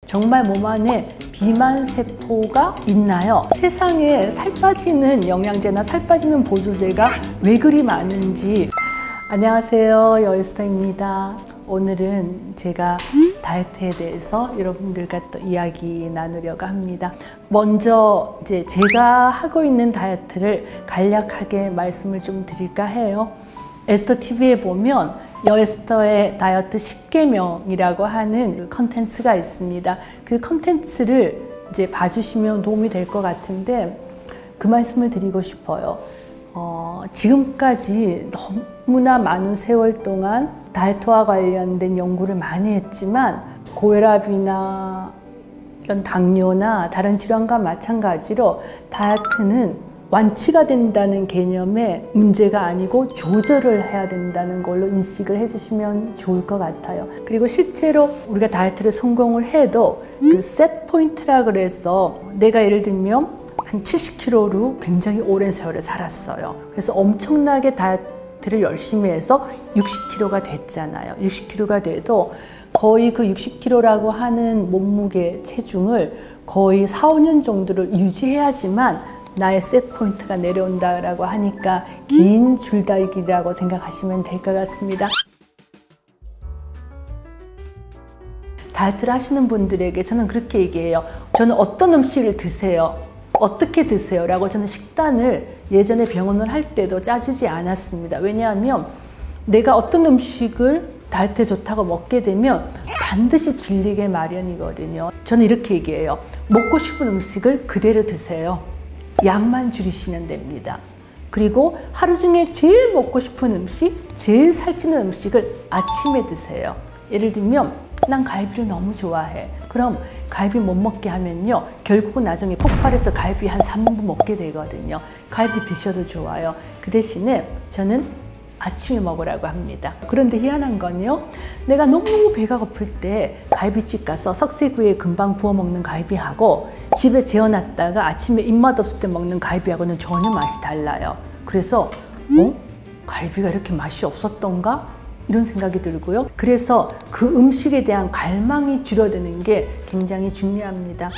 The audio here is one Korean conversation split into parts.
정말 몸 안에 비만 세포가 있나요? 세상에 살 빠지는 영양제나 살 빠지는 보조제가 왜 그리 많은지. 안녕하세요, 여에스터입니다. 오늘은 제가 다이어트에 대해서 여러분들과 또 이야기 나누려고 합니다. 먼저 이제 제가 하고 있는 다이어트를 간략하게 말씀을 좀 드릴까 해요. 에스터TV에 보면 여에스터의 다이어트 10계명이라고 하는 컨텐츠가 있습니다. 그 컨텐츠를 이제 봐주시면 도움이 될 것 같은데 그 말씀을 드리고 싶어요. 지금까지 너무나 많은 세월 동안 다이어트와 관련된 연구를 많이 했지만 고혈압이나 이런 당뇨나 다른 질환과 마찬가지로 다이어트는 완치가 된다는 개념의 문제가 아니고 조절을 해야 된다는 걸로 인식을 해주시면 좋을 것 같아요. 그리고 실제로 우리가 다이어트를 성공을 해도 그 셋 포인트라 그래서 내가 예를 들면 한 70kg로 굉장히 오랜 세월을 살았어요. 그래서 엄청나게 다이어트를 열심히 해서 60kg가 됐잖아요. 60kg가 돼도 거의 그 60kg라고 하는 몸무게 체중을 거의 4, 5년 정도를 유지해야지만 나의 셋 포인트가 내려온다라고 하니까 긴 줄다리기라고 생각하시면 될 것 같습니다. 다이어트를 하시는 분들에게 저는 그렇게 얘기해요. 저는 어떤 음식을 드세요? 어떻게 드세요? 라고 저는 식단을 예전에 병원을 할 때도 짜주지 않았습니다. 왜냐하면 내가 어떤 음식을 다이어트에 좋다고 먹게 되면 반드시 질리게 마련이거든요. 저는 이렇게 얘기해요. 먹고 싶은 음식을 그대로 드세요. 양만 줄이시면 됩니다. 그리고 하루 중에 제일 먹고 싶은 음식, 제일 살찌는 음식을 아침에 드세요. 예를 들면 난 갈비를 너무 좋아해. 그럼 갈비 못 먹게 하면요, 결국은 나중에 폭발해서 갈비 한 3인분 먹게 되거든요. 갈비 드셔도 좋아요. 그 대신에 저는 아침에 먹으라고 합니다. 그런데 희한한 건요, 내가 너무 배가 고플 때 갈비집 가서 석쇠구이에 금방 구워 먹는 갈비하고 집에 재워놨다가 아침에 입맛 없을 때 먹는 갈비하고는 전혀 맛이 달라요. 그래서 갈비가 이렇게 맛이 없었던가? 이런 생각이 들고요. 그래서 그 음식에 대한 갈망이 줄어드는 게 굉장히 중요합니다.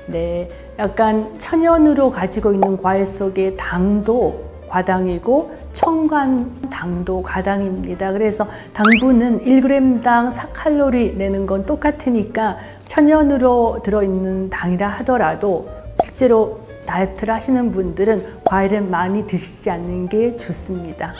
네, 약간 천연으로 가지고 있는 과일 속에 당도 과당이고 첨가한 당도 과당입니다. 그래서 당분은 1g당 4칼로리 내는 건 똑같으니까 천연으로 들어있는 당이라 하더라도 실제로 다이어트를 하시는 분들은 과일을 많이 드시지 않는 게 좋습니다.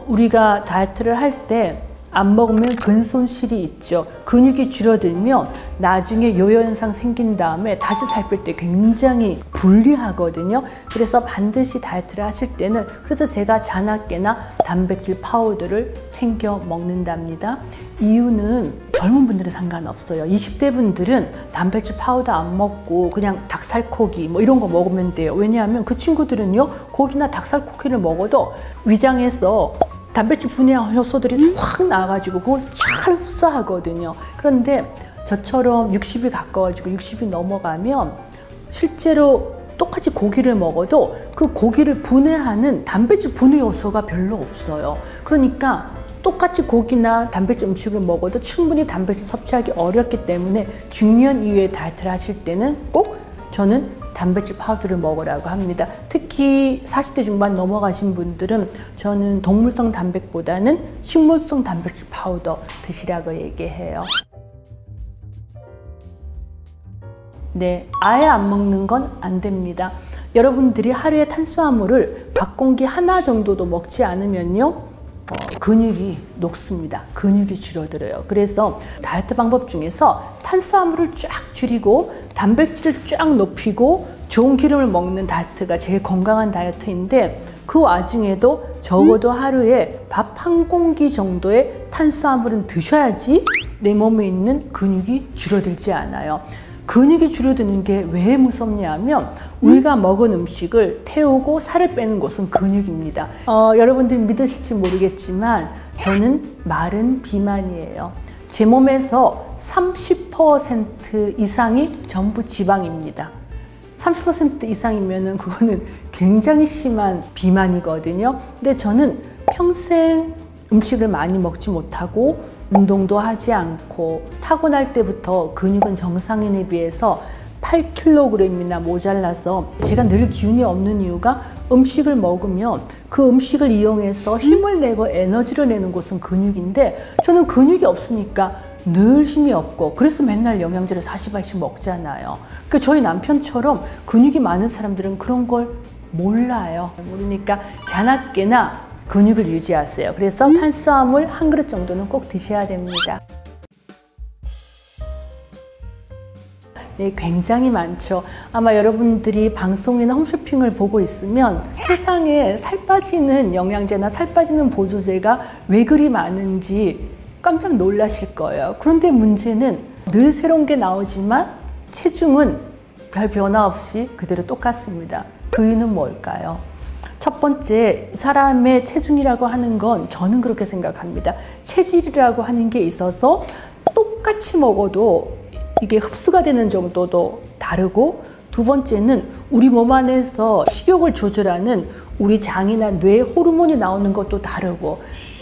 우리가 다이어트를 할 때 안 먹으면 근손실이 있죠. 근육이 줄어들면 나중에 요요 현상 생긴 다음에 다시 살 뺄 때 굉장히 불리하거든요. 그래서 반드시 다이어트를 하실 때는, 그래서 제가 자나깨나 단백질 파우더를 챙겨 먹는답니다. 이유는 젊은 분들은 상관없어요. 20대 분들은 단백질 파우더 안 먹고 그냥 닭살코기 뭐 이런 거 먹으면 돼요. 왜냐하면 그 친구들은요, 고기나 닭살코기를 먹어도 위장에서 단백질 분해 효소들이 확 나와가지고 그걸 잘 흡수하거든요. 그런데 저처럼 60이 가까워지고 60이 넘어가면 실제로 똑같이 고기를 먹어도 그 고기를 분해하는 단백질 분해 요소가 별로 없어요. 그러니까 똑같이 고기나 단백질 음식을 먹어도 충분히 단백질 섭취하기 어렵기 때문에 중요한 이유의 다이어트를 하실 때는 꼭 저는 단백질 파우더를 먹으라고 합니다. 특히 40대 중반 넘어가신 분들은 저는 동물성 단백보다는 식물성 단백질 파우더 드시라고 얘기해요. 네, 아예 안 먹는 건 안 됩니다. 여러분들이 하루에 탄수화물을 밥 공기 하나 정도도 먹지 않으면요, 근육이 녹습니다. 근육이 줄어들어요. 그래서 다이어트 방법 중에서 탄수화물을 쫙 줄이고 단백질을 쫙 높이고 좋은 기름을 먹는 다이어트가 제일 건강한 다이어트인데, 그 와중에도 적어도 하루에 밥 한 공기 정도의 탄수화물은 드셔야지 내 몸에 있는 근육이 줄어들지 않아요. 근육이 줄어드는 게 왜 무섭냐 하면 우리가 먹은 음식을 태우고 살을 빼는 곳은 근육입니다. 여러분들이 믿으실지 모르겠지만 저는 마른 비만이에요. 제 몸에서 30% 이상이 전부 지방입니다. 30% 이상이면 그거는 굉장히 심한 비만이거든요. 근데 저는 평생 음식을 많이 먹지 못하고 운동도 하지 않고 타고날 때부터 근육은 정상인에 비해서 8kg이나 모자라서 제가 늘 기운이 없는 이유가 음식을 먹으면 그 음식을 이용해서 힘을 내고 에너지를 내는 곳은 근육인데 저는 근육이 없으니까 늘 힘이 없고 그래서 맨날 영양제를 40알씩 먹잖아요. 그러니까 저희 남편처럼 근육이 많은 사람들은 그런 걸 몰라요. 모르니까 자나깨나 근육을 유지하세요. 그래서 탄수화물 한 그릇 정도는 꼭 드셔야 됩니다. 네, 굉장히 많죠. 아마 여러분들이 방송이나 홈쇼핑을 보고 있으면 세상에 살 빠지는 영양제나 살 빠지는 보조제가 왜 그리 많은지 깜짝 놀라실 거예요. 그런데 문제는 늘 새로운 게 나오지만 체중은 별 변화 없이 그대로 똑같습니다. 그 이유는 뭘까요? 첫 번째, 사람의 체중이라고 하는 건 저는 그렇게 생각합니다. 체질이라고 하는 게 있어서 똑같이 먹어도 이게 흡수가 되는 정도도 다르고, 두 번째는 우리 몸 안에서 식욕을 조절하는 우리 장이나 뇌 호르몬이 나오는 것도 다르고,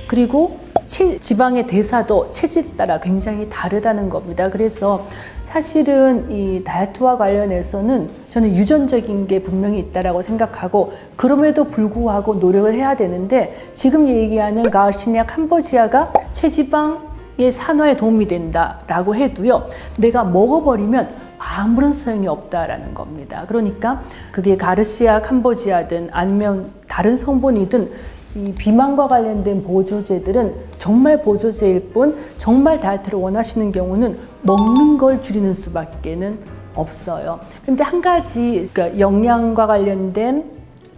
그리고 지방의 대사도 체질에 따라 굉장히 다르다는 겁니다. 그래서 사실은 이 다이어트와 관련해서는 저는 유전적인 게 분명히 있다고 생각하고, 그럼에도 불구하고 노력을 해야 되는데, 지금 얘기하는 가르시니아 캄보지아가 체지방의 산화에 도움이 된다라고 해도요, 내가 먹어버리면 아무런 소용이 없다라는 겁니다. 그러니까 그게 가르시아 캄보지아든 아니면 다른 성분이든 이 비만과 관련된 보조제들은 정말 보조제일 뿐, 정말 다이어트를 원하시는 경우는 먹는 걸 줄이는 수밖에는 없어요. 근데 한 가지, 그러니까 영양과 관련된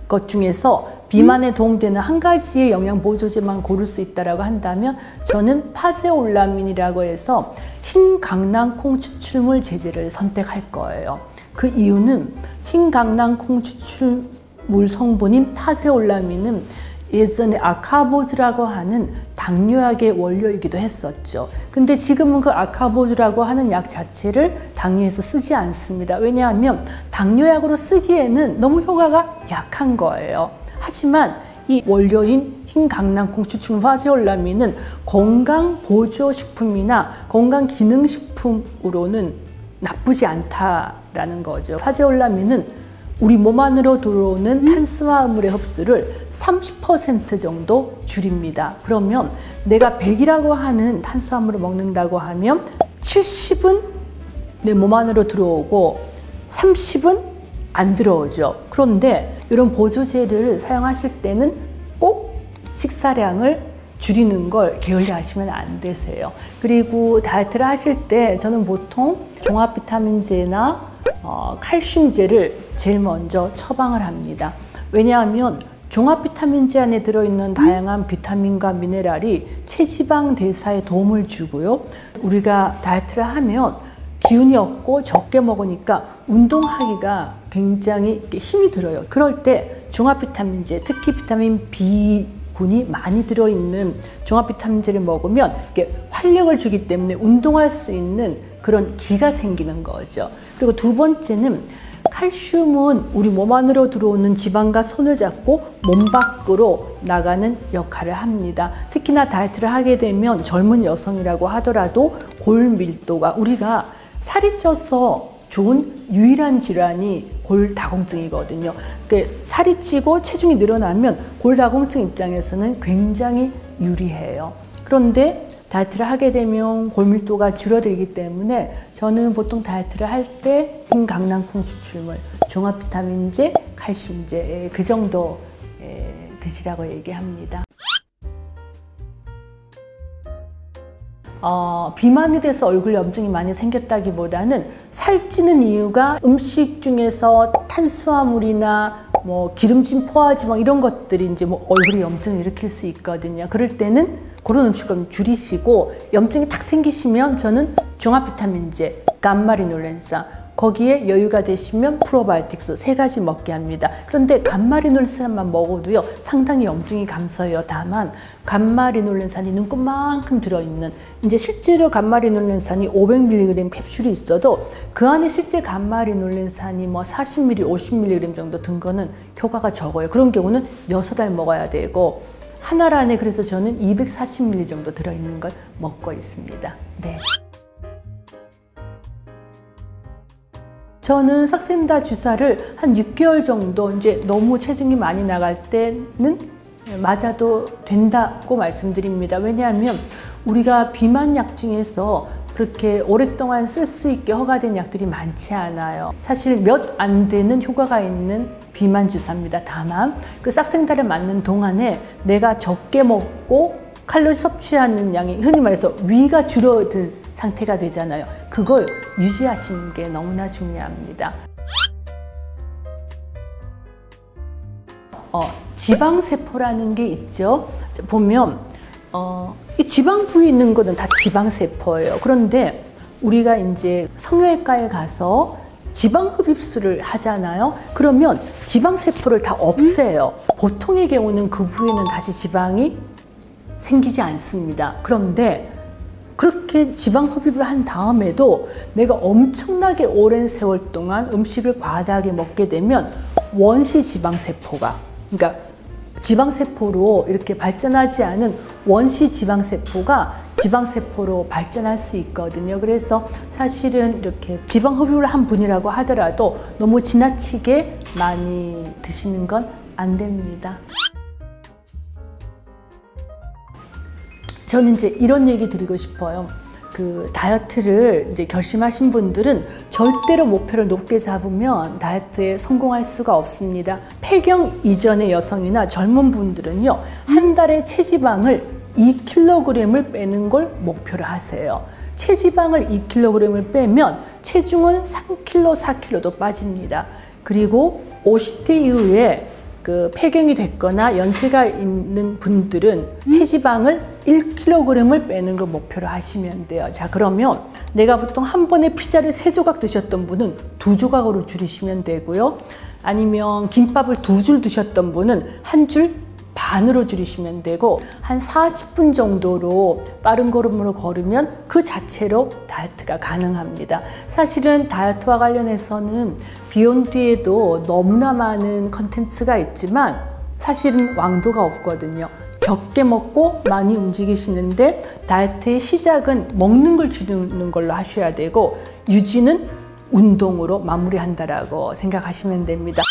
것 중에서 비만에 도움되는 한 가지의 영양 보조제만 고를 수 있다고 한다면 저는 파제올라민이라고 해서 흰 강낭콩 추출물 제제를 선택할 거예요. 그 이유는 흰 강낭콩 추출물 성분인 파제올라민은 예전에 아카보즈라고 하는 당뇨약의 원료이기도 했었죠. 근데 지금은 그 아카보즈라고 하는 약 자체를 당뇨에서 쓰지 않습니다. 왜냐하면 당뇨약으로 쓰기에는 너무 효과가 약한 거예요. 하지만 이 원료인 흰 강낭콩 추출물 파제올라민은 건강 보조식품이나 건강 기능식품으로는 나쁘지 않다라는 거죠. 파제올라민은 우리 몸 안으로 들어오는 탄수화물의 흡수를 30% 정도 줄입니다. 그러면 내가 100이라고 하는 탄수화물을 먹는다고 하면 70은 내 몸 안으로 들어오고 30은 안 들어오죠. 그런데 이런 보조제를 사용하실 때는 꼭 식사량을 줄이는 걸 게을리하시면 안 되세요. 그리고 다이어트를 하실 때 저는 보통 종합 비타민제나 칼슘제를 제일 먼저 처방을 합니다. 왜냐하면 종합 비타민제 안에 들어있는 다양한 비타민과 미네랄이 체지방 대사에 도움을 주고요. 우리가 다이어트를 하면 기운이 없고 적게 먹으니까 운동하기가 굉장히 힘이 들어요. 그럴 때 종합 비타민제, 특히 비타민 B군이 많이 들어있는 종합 비타민제를 먹으면 이게 활력을 주기 때문에 운동할 수 있는 그런 기가 생기는 거죠. 그리고 두 번째는 칼슘은 우리 몸 안으로 들어오는 지방과 손을 잡고 몸 밖으로 나가는 역할을 합니다. 특히나 다이어트를 하게 되면 젊은 여성이라고 하더라도 골밀도가, 우리가 살이 쪄서 좋은 유일한 질환이 골다공증이거든요. 그러니까 살이 찌고 체중이 늘어나면 골다공증 입장에서는 굉장히 유리해요. 그런데 다이어트를 하게 되면 골밀도가 줄어들기 때문에 저는 보통 다이어트를 할 때 흰 강낭콩 추출물, 종합 비타민제, 칼슘제 그 정도 드시라고 얘기합니다. 비만이 돼서 얼굴 염증이 많이 생겼다기보다는 살찌는 이유가 음식 중에서 탄수화물이나 뭐 기름진 포화지방 이런 것들이 이제 뭐 얼굴에 염증을 일으킬 수 있거든요. 그럴 때는 그런 음식을 줄이시고, 염증이 탁 생기시면 저는 종합 비타민제, 감마리놀렌산, 거기에 여유가 되시면 프로바이오틱스 3가지 먹게 합니다. 그런데 감마리놀렌산만 먹어도요 상당히 염증이 감소해요. 다만 감마리놀렌산이 눈곱만큼 들어있는, 이제 실제로 감마리놀렌산이 500mg 캡슐이 있어도 그 안에 실제 감마리놀렌산이 뭐 40mg, 50mg 정도 든 거는 효과가 적어요. 그런 경우는 6알 먹어야 되고, 한 알 안에 그래서 저는 240ml 정도 들어있는 걸 먹고 있습니다. 네. 저는 삭센다 주사를 한 6개월 정도 이제 너무 체중이 많이 나갈 때는 맞아도 된다고 말씀드립니다. 왜냐하면 우리가 비만약 중에서 그렇게 오랫동안 쓸 수 있게 허가된 약들이 많지 않아요. 사실 몇 안 되는 효과가 있는 비만 주사입니다. 다만 그 삭센다를 맞는 동안에 내가 적게 먹고 칼로리 섭취하는 양이 흔히 말해서 위가 줄어든 상태가 되잖아요. 그걸 유지하시는 게 너무나 중요합니다. 지방세포라는 게 있죠. 보면 이 지방 부위에 있는 거는 다 지방세포예요. 그런데 우리가 이제 성형외과에 가서 지방 흡입술을 하잖아요. 그러면 지방세포를 다 없애요. 보통의 경우는 그 부위에는 다시 지방이 생기지 않습니다. 그런데 그렇게 지방 흡입을 한 다음에도 내가 엄청나게 오랜 세월 동안 음식을 과다하게 먹게 되면 원시 지방세포가, 그러니까 지방세포로 이렇게 발전하지 않은 원시 지방세포가 지방세포로 발전할 수 있거든요. 그래서 사실은 이렇게 지방 흡입을 한 분이라고 하더라도 너무 지나치게 많이 드시는 건 안 됩니다. 저는 이제 이런 얘기 드리고 싶어요. 그 다이어트를 이제 결심하신 분들은 절대로 목표를 높게 잡으면 다이어트에 성공할 수가 없습니다. 폐경 이전의 여성이나 젊은 분들은요, 한 달에 체지방을 2kg을 빼는 걸 목표로 하세요. 체지방을 2kg을 빼면 체중은 3kg, 4kg도 빠집니다. 그리고 50대 이후에 그 폐경이 됐거나 연세가 있는 분들은 체지방을 1kg을 빼는 걸 목표로 하시면 돼요. 자, 그러면 내가 보통 한 번에 피자를 3조각 드셨던 분은 2조각으로 줄이시면 되고요. 아니면 김밥을 2줄 드셨던 분은 1줄 반으로 줄이시면 되고, 한 40분 정도로 빠른 걸음으로 걸으면 그 자체로 다이어트가 가능합니다. 사실은 다이어트와 관련해서는 비욘드에도 너무나 많은 컨텐츠가 있지만 사실은 왕도가 없거든요. 적게 먹고 많이 움직이시는데 다이어트의 시작은 먹는 걸 줄이는 걸로 하셔야 되고 유지는 운동으로 마무리한다라고 생각하시면 됩니다.